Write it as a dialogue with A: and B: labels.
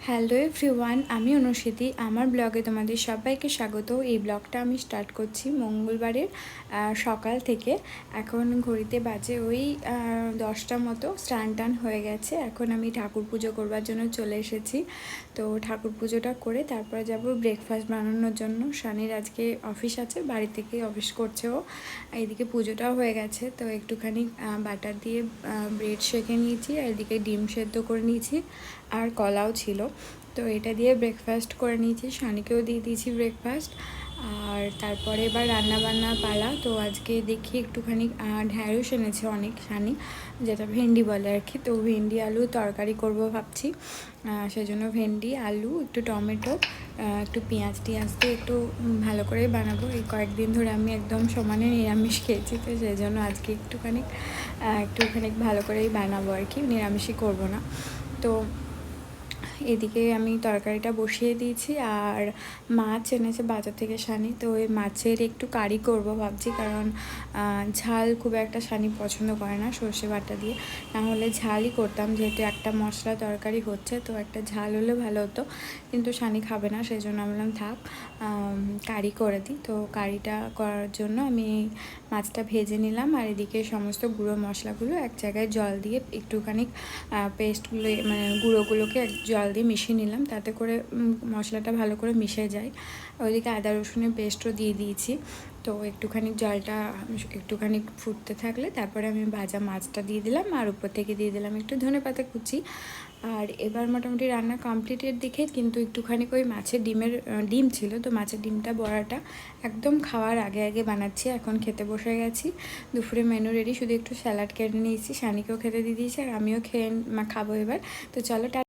A: Hello everyone, আমি অনুষ্ঠিতি। আমার ব্লগে তোমাদের সবাইকে স্বাগত। এই ব্লগটা আমি স্টার্ট করছি মঙ্গলবারের সকাল থেকে। এখন ঘড়িতে বাজে ওই 10টা মতো। স্নান টান হয়ে গেছে। এখন আমি ঠাকুর পুজো করবার জন্য চলে এসেছি। তো ঠাকুর পুজোটা করে তারপরে যাব ব্রেকফাস্ট বানানোর জন্য। শানির আজকে অফিস আছে, বাড়ি থেকে অফিস করছে ও। এইদিকে পুজোটাও হয়ে গেছে, তো একটুখানি বাটার দিয়ে ব্রেড সেঁকে নিয়েছি, আর এদিকে ডিম সেদ্ধ করে নিয়েছি, আর কলাও ছিল। তো এটা দিয়ে ব্রেকফাস্ট করে নিয়েছি, শানিকেও দিয়ে দিয়েছি ব্রেকফাস্ট। আর তারপরে এবার রান্নাবান্না পালা। তো আজকে দেখি একটুখানি ঢ্যাঁড়স এনেছে অনেক শানি, যেটা ভেন্ডি বলে আর কি। তো ভেন্ডি আলু তরকারি করব ভাবছি। সেজন্য ভেন্ডি আলু একটু টমেটো একটু পেঁয়াজ টিয়াজ দিয়ে একটু ভালো করে বানাবো। এই কয়েকদিন ধরে আমি একদম সমানে নিরামিষ খেয়েছি, তো সেই জন্য আজকে একটুখানি ভালো করেই বানাবো আর কি, নিরামিষই করব না। তো এদিকে আমি তরকারিটা বসিয়ে দিয়েছি, আর মাছ এনেছে বাজার থেকে শানি। তো ওই মাছের একটু কারি করব ভাবছি, কারণ ঝাল খুব একটা শানি পছন্দ করে না সর্ষে বাটা দিয়ে। না হলে ঝালই করতাম, যেহেতু একটা মশলা তরকারি হচ্ছে, তো একটা ঝাল হলে ভালো হতো, কিন্তু শানি খাবে না, সেই জন্য আমি বললাম থাক কারি করে দিই। তো কারিটা করার জন্য আমি মাছটা ভেজে নিলাম, আর এদিকে সমস্ত গুঁড়ো মশলাগুলো এক জায়গায় জল দিয়ে একটুখানি পেস্টগুলো মানে গুঁড়োগুলোকে জল দিয়ে মিশিয়ে নিলাম, তাতে করে মশলাটা ভালো করে মিশে যায়। ওইদিকে আদা রসুনের পেস্টও দিয়ে দিয়েছি। তো জলটা একটুখানি ফুটতে থাকলে তারপরে আমি ভাজা মাছটা দিয়ে দিলাম, আর উপর থেকে দিয়ে দিলাম একটু ধনেপাতা কুচি। আর এবার মোটামুটি রান্না কমপ্লিটের দিকে, কিন্তু একটুখানি ওই মাছের ডিম ছিল, তো মাছের ডিমটা বড়াটা একদম খাওয়ার আগে আগে বানাচ্ছি। এখন খেতে বসে গেছি, দুপুরে মেনু রেডি, শুধু একটু স্যালাড কেটে নিয়েছি, শানিকেও খেতে দিয়ে দিয়েছি, আর আমিও খাবো এবার। তো চলো।